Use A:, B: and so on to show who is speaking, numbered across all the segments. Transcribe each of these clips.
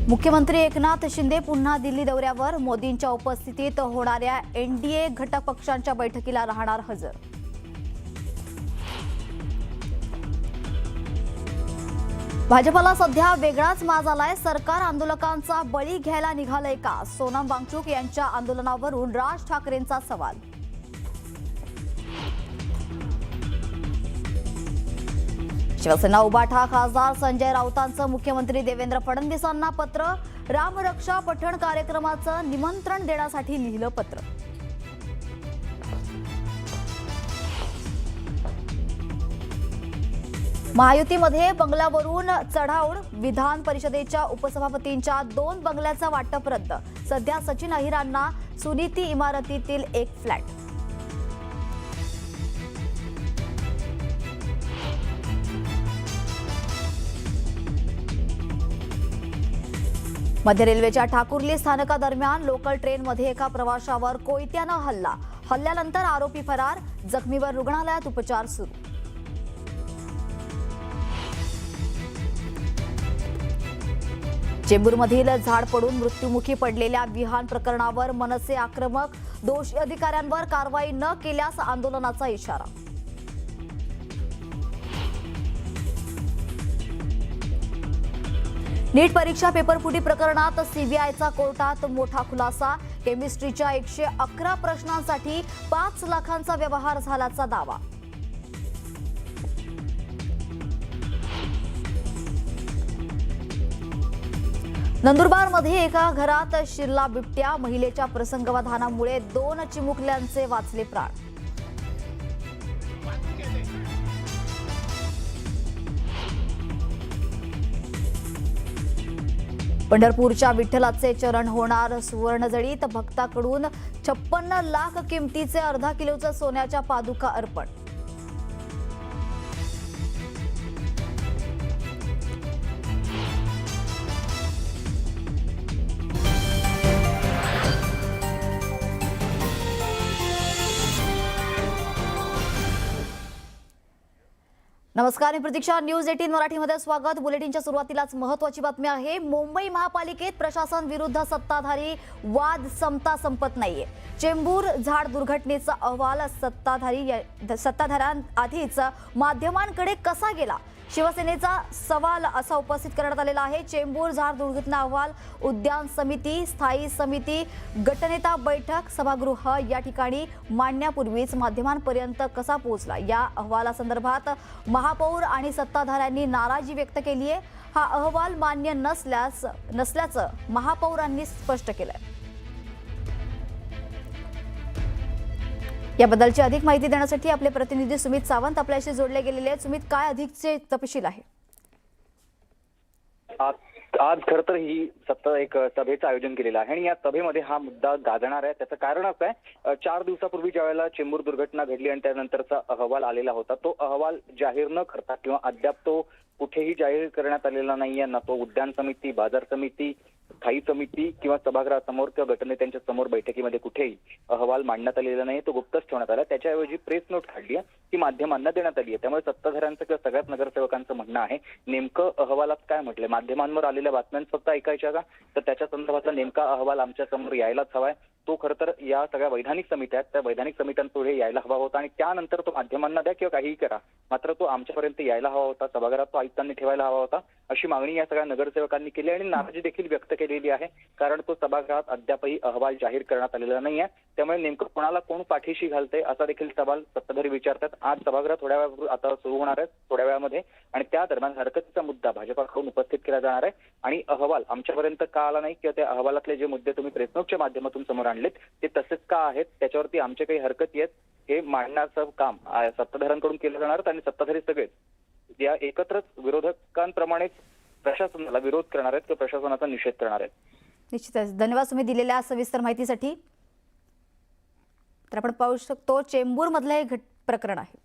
A: मुख्यमंत्री एकनाथ शिंदे पुन्हा दिल्ली दौऱ्यावर. मोदींच्या उपस्थितीत होणाऱ्या एनडीए घटक पक्षांच्या बैठकीला राहणार हजर. भाजपला सध्या वेगळाच माज आलाय. सरकार आंदोलकांचा बळी घ्यायला निघालंय का? सोनम वांगचुक यांच्या आंदोलनावरून राज ठाकरेंचा सवाल. शिवसेना उभाठा खासदार संजय राऊतांचं मुख्यमंत्री देवेंद्र फडणवीसांना पत्र. रामरक्षा पठण कार्यक्रमाचं निमंत्रण देण्यासाठी लिहिलं पत्र. महायुतीमध्ये बंगल्यावरून चढाओढ. विधान परिषदेच्या उपसभापतींच्या 2 बंगल्याचं वाटप रद्द. सध्या सचिन अहिरांना सुनीती इमारतीतील एक फ्लॅट. मध्य रेल्वेच्या ठाकुर्ली स्थानकादरम्यान लोकल ट्रेनमध्ये एका प्रवाशावर कोयत्यानं हल्ला. हल्ल्यानंतर आरोपी फरार. जखमीवर रुग्णालयात उपचार सुरू. चेंबूरमधील झाड पडून मृत्युमुखी पडलेल्या विहान प्रकरणावर मनसे आक्रमक. दोषी अधिकाऱ्यांवर कारवाई न केल्यास आंदोलनाचा इशारा. नीट परीक्षा पेपरफुटी प्रकरणात सीबीआयचा कोर्टात मोठा खुलासा. केमिस्ट्रीच्या 111 प्रश्नांसाठी 5 लाखांचा व्यवहार झाल्याचा दावा. नंदुरबारमध्ये एका घरात शिरला बिबट्या. महिलेच्या प्रसंगावधानामुळे 2 चिमुकल्यांचे वाचले प्राण. पंढरपूरच्या विठ्ठलाचे चरण होणार सुवर्णजडीत. भक्ताकडून 56 लाख किमतीचे अर्धा किलोचं सोन्याच्या पादुका अर्पण. नमस्कार, मी प्रतीक्षा. न्यूज 18 मराठीमध्ये स्वागत. बुलेटिनच्या सुरुवातीलाच महत्त्वाची बातमी आहे. मुंबई महापालिकेत प्रशासन विरुद्ध सत्ताधारी वाद संपता संपत नाहीये. चेंबूर झाड दुर्घटनेचा अहवाल सत्ताधाऱ्यांआधीच माध्यमांकडे कसा गेला? शिवसेनेचा सवाल असा उपस्थित करण्यात आलेला आहे. चेंबूर झाड दुर्घटना अहवाल उद्यान समिती, स्थायी समिती, गटनेता बैठक, सभागृह या ठिकाणी मांडण्यापूर्वीच माध्यमांपर्यंत कसा पोहोचला? या अहवालासंदर्भात महापौर आणि सत्ताधाऱ्यांनी नाराजी व्यक्त केली आहे. हा अहवाल मान्य नसल्याचं महापौरांनी स्पष्ट केलंय. याबद्दलची अधिक माहिती देण्यासाठी आपले प्रतिनिधी सुमित सावंत आपल्याशी जोडले गेलेले आहेत. सुमित, काय अधिकचे तपशील आहे?
B: आज खरं तर ही एक सभेचं आयोजन केलेलं आहे आणि या सभेमध्ये हा मुद्दा गाजणार आहे. त्याचं कारण असं आहे, 4 दिवसापूर्वी ज्यावेळेला चेंबूर दुर्घटना घडली आणि त्यानंतरचा अहवाल आलेला होता, तो अहवाल जाहीर न करता किंवा अद्याप तो कुठेही जाहीर करण्यात आलेला नाहीये. ना तो उद्यान समिती, बाजार समिती, स्थायी समिती किंवा सभागृहासमोर किंवा गटनेत्यांच्या समोर बैठकीमध्ये कुठेही अहवाल मांडण्यात आलेला नाही. तो गुप्तच ठेवण्यात आला. त्याच्याऐवजी प्रेस नोट काढली आहे, ती माध्यमांना देण्यात आली आहे. त्यामुळे सत्ताधाऱ्यांचं किंवा सगळ्याच नगरसेवकांचं म्हणणं आहे, नेमकं अहवालात काय म्हटलंय? माध्यमांवर आलेल्या बातम्यांच फक्त ऐकायच्या का? तर त्याच्या संदर्भातला नेमका अहवाल आमच्या समोर यायलाच हवाय. तो खरं तर या सगळ्या वैधानिक समित्या आहेत, त्या वैधानिक समित्यांपुढे यायला हवा होता आणि त्यानंतर तो माध्यमांना द्या किंवा काहीही करा, मात्र तो आमच्यापर्यंत यायला हवा होता. सभागृहात तो आयुक्तांनी ठेवायला हवा होता, अशी मागणी या सगळ्या नगरसेवकांनी केली आणि नाराजी देखील व्यक्त केलेली आहे. कारण तो सभागृहात अद्यापही अहवाल जाहीर करण्यात आलेला नाहीये. त्यामुळे नेमकं कोणाला कोण पाठीशी घालते असा देखील सवाल सत्ताधारी विचारतात. आज सभागृह थोड्या वेळा आता सुरू होणार आहे, थोड्या वेळामध्ये, आणि त्या दरम्यान हरकतीचा मुद्दा भाजपाकडून उपस्थित केला जाणार आहे. आणि अहवाल आमच्यापर्यंत का आला नाही किंवा त्या अहवालातले जे मुद्दे तुम्ही प्रेसनोटच्या माध्यमातून समोर आणलेत ते तसेच का आहेत, त्याच्यावरती आमचे काही हरकती आहेत, हे मांडण्याचं काम सत्ताधाऱ्यांकडून केलं जाणार. आणि सत्ताधारी सगळेच या एकत्रच विरोधकांप्रमाणेच प्रशासनाला विरोध करणार आहेत किंवा प्रशासनाचा निषेध करणार आहेत.
A: निश्चितच धन्यवाद तुम्ही दिलेल्या सविस्तर माहितीसाठी. तर आपण पाहू शकतो चेंबूर मधलं हे प्रकरण आहे.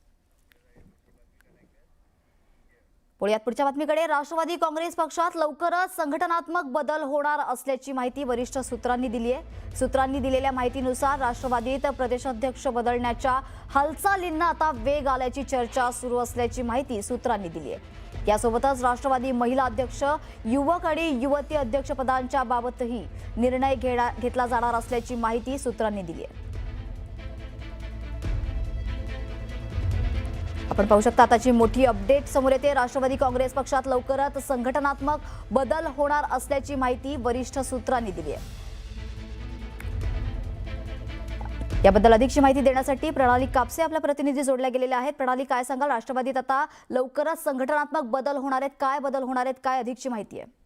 A: पुण्यात पुढच्या बातमीकडे. राष्ट्रवादी काँग्रेस पक्षात लवकरच संघटनात्मक बदल होणार असल्याची माहिती वरिष्ठ सूत्रांनी दिली आहे. सूत्रांनी दिलेल्या माहितीनुसार राष्ट्रवादीत प्रदेशाध्यक्ष बदलण्याच्या हालचालींना आता वेग आल्याची चर्चा सुरू असल्याची माहिती सूत्रांनी दिली आहे. यासोबतच राष्ट्रवादी महिला अध्यक्ष, युवक आणि युवती अध्यक्षपदांच्या बाबतही निर्णय घेतला जाणार असल्याची माहिती सूत्रांनी दिली आहे. आपण पाहू शकता आताची मोठी अपडेट समोर येते. राष्ट्रवादी काँग्रेस पक्षात लवकरच संघटनात्मक बदल होणार असल्याची माहिती वरिष्ठ सूत्रांनी दिली आहे. याबद्दल अधिकची माहिती देण्यासाठी प्रणाली कापसे आपल्या प्रतिनिधी जोडल्या गेलेल्या आहेत. प्रणाली, काय सांगाल, राष्ट्रवादीत आता लवकरच संघटनात्मक बदल होणार आहेत, काय बदल होणार आहेत, काय अधिकची माहिती आहे?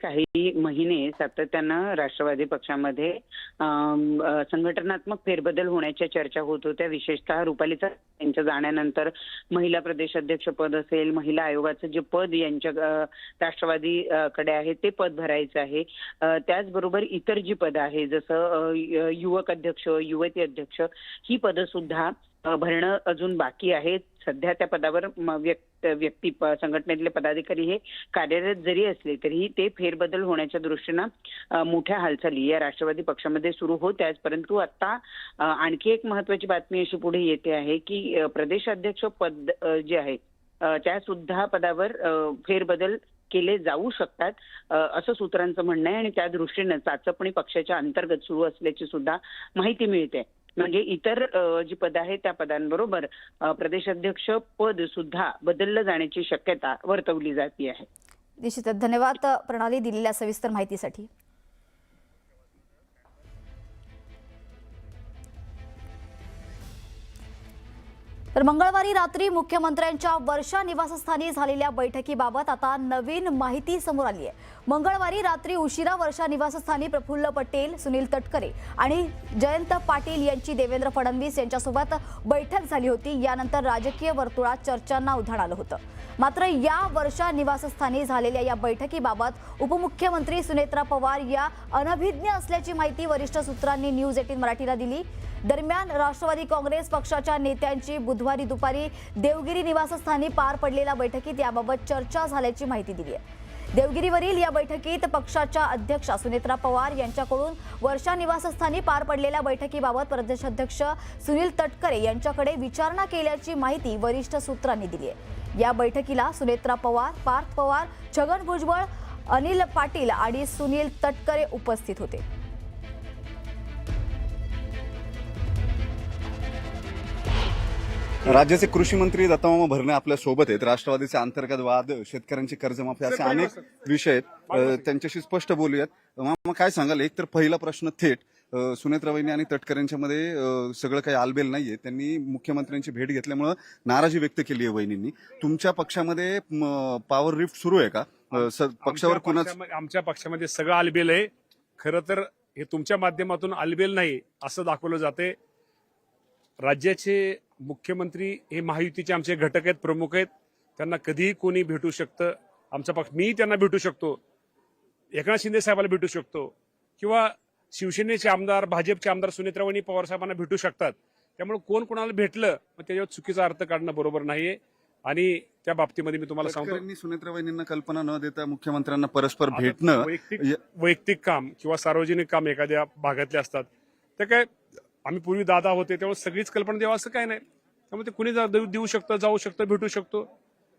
C: काही महिने सातत्यानं राष्ट्रवादी पक्षामध्ये संघटनात्मक फेरबदल होण्याच्या चर्चा होत होत्या. विशेषतः रुपालीचा यांच्या जाण्यानंतर महिला प्रदेश अध्यक्ष पद असेल, महिला आयोगाचं जे पद यांच्या राष्ट्रवादीकडे आहे ते पद भरायचं आहे. त्याचबरोबर इतर जी पदं आहे जसं युवक अध्यक्ष, युवती अध्यक्ष ही पदं सुद्धा भरणं अजून बाकी आहे. सध्या त्या पदावर व्यक्ती संघटनेतले पदाधिकारी हे कार्यरत जरी असले तरीही ते फेरबदल होण्याच्या दृष्टीनं मोठ्या हालचाली या राष्ट्रवादी पक्षामध्ये सुरू होत्याच. परंतु आता आणखी एक महत्वाची बातमी अशी पुढे येते आहे की प्रदेशाध्यक्ष पद जे आहे त्या सुद्धा पदावर फेरबदल केले जाऊ शकतात असं सूत्रांचं म्हणणं आहे आणि त्या दृष्टीनं चाचपणी पक्षाच्या अंतर्गत सुरू असल्याची सुद्धा माहिती मिळते. म्हणजे इतर जी पद आहेत त्या पदांबरोबर प्रदेशाध्यक्ष पद सुद्धा बदललं जाण्याची शक्यता वर्तवली जाते आहे.
A: निश्चितच धन्यवाद प्रणाली दिलेल्या सविस्तर माहितीसाठी. तर मंगळवारी रात्री मुख्यमंत्र्यांच्या वर्षा निवासस्थानी झालेल्या बैठकीबाबत आता नवीन माहिती समोर आली आहे. मंगळवारी रात्री उशिरा वर्षा निवासस्थानी प्रफुल्ल पटेल, सुनील तटकरे आणि जयंत पाटील यांची देवेंद्र फडणवीस यांच्यासोबत बैठक झाली होती. यानंतर राजकीय वर्तुळात चर्चांना उधाण आलं होतं. मात्र या वर्षा निवासस्थानी झालेल्या या बैठकीबाबत उपमुख्यमंत्री सुनेत्रा पवार या अनभिज्ञ असल्याची माहिती वरिष्ठ सूत्रांनी न्यूज 18 मराठीला दिली. दरम्यान राष्ट्रवादी काँग्रेस पक्षाच्या नेत्यांची बुधवारी दुपारी देवगिरी निवासस्थानी पार पडलेल्या बैठकीत याबाबत चर्चा झाल्याची माहिती दिली आहे. देवगिरीवरील या बैठकीत पक्षाच्या अध्यक्षा सुनेत्रा पवार यांच्याकडून वर्षा निवासस्थानी पार पडलेल्या बैठकीबाबत प्रदेशाध्यक्ष सुनील तटकरे यांच्याकडे विचारणा केल्याची माहिती वरिष्ठ सूत्रांनी दिली आहे. या बैठकीला सुनेत्रा पवार, पार्थ पवार, छगन भुजबळ, अनिल पाटील आणि सुनील तटकरे उपस्थित होते.
D: राज्याचे कृषी मंत्री दत्तामामा भरणे आपल्या सोबत आहेत. राष्ट्रवादीचे अंतर्गत वाद, शेतकऱ्यांची कर्जमाफी असे अनेक विषय आहेत. त्यांच्याशी स्पष्ट बोलूयात. मामा, काय सांगाल? एक तर पहिला प्रश्न थेट सुनेत्रा वहिनी आणि तटकरेंच्या मध्ये सगळं काही आलबेल नाहीये. त्यांनी मुख्यमंत्र्यांची भेट घेतल्यामुळे नाराजी व्यक्त केली आहे वहिनींनी. तुमच्या पक्षामध्ये पॉवर रिफ्ट सुरू आहे का? पक्षावर
E: आमच्या पक्षामध्ये सगळं आलबेल आहे. खरं तर हे तुमच्या माध्यमातून आलबेल नाही असं दाखवलं जाते. राज्याचे मुख्यमंत्री हे महायुतीचे आमचे घटक आहेत, प्रमुख आहेत. त्यांना कधीही कोणी भेटू शकतं. आमचा पक्ष, मी त्यांना भेटू शकतो, एकनाथ शिंदे साहेबांना भेटू शकतो किंवा शिवसेनेचे आमदार, भाजपचे आमदार सुनेत्रा वहिनी पवार साहेबांना भेटू शकतात. त्यामुळे कोण कोणाला भेटलं मग त्याच्यावर चुकीचा अर्थ काढणं बरोबर नाहीये. आणि त्या बाबतीमध्ये मी तुम्हाला सांगतो,
D: सुनेत्रा वहिनींना कल्पना न देता मुख्यमंत्र्यांना परस्पर भेटणं
E: वैयक्तिक काम किंवा सार्वजनिक काम एखाद्या भागातले असतात. ते काय आम्ही पूर्वी दादा होते तेव्हा सगळीच कल्पना द्यावं असं काय नाही. त्यामुळे ते कुणी देऊ शकतं, जाऊ शकतं, भेटू शकतो.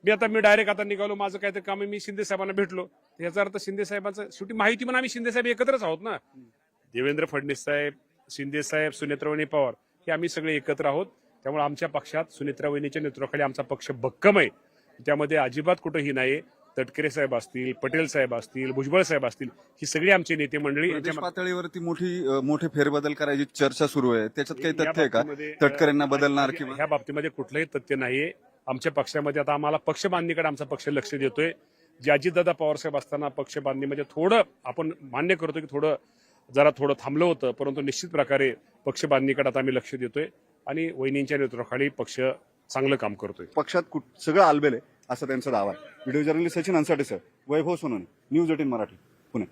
E: मी डायरेक्ट आता निघालो, माझं काहीतरी काम आहे, मी शिंदे साहेबांना भेटलो, याचा अर्थ शिंदे साहेबांचं शेवटी माहिती म्हणून आम्ही शिंदे साहेब एकत्रच आहोत ना. देवेंद्र फडणवीस साहेब, शिंदे साहेब, सुनेत्रा वहिनी पवार हे आम्ही सगळे एकत्र आहोत. त्यामुळे आमच्या पक्षात सुनेत्रा वहिनीच्या नेतृत्वाखाली आमचा पक्ष भक्कम आहे. त्यामध्ये अजिबात कुठंही नाही. तटकरे साहेब असतील, पटेल साहेब असतील, भुजबळ साहेब असतील, ही सगळी आमची नेते मंडळी.
D: पातळीवरती मोठे फेरबदल करायची चर्चा सुरू आहे. त्याच्यात काही तथ्य आहे का? तटकरेंना बदलणार किंवा
E: ह्या बाबतीमध्ये कुठलंही तथ्य नाहीये. आमच्या पक्षामध्ये आता आम्हाला पक्ष बांधणीकडे आमचा पक्ष लक्ष देतोय. जे अजितदादा पवार साहेब असताना पक्ष बांधणीमध्ये थोडं आपण मान्य करतो की थोडं थांबलं होतं, परंतु निश्चित प्रकारे पक्ष बांधणीकडे आता आम्ही लक्ष देतोय आणि वहिनींच्या नेतृत्वाखाली पक्ष चांगलं काम करतोय.
D: पक्षात सगळं आलबेल आहे असं त्यांचा दावा आहे. व्हिडिओ जर्नलिस्ट सचिन अन्साटे सर, वैभव सोनवणे, न्यूज 18 मराठी, पुणे.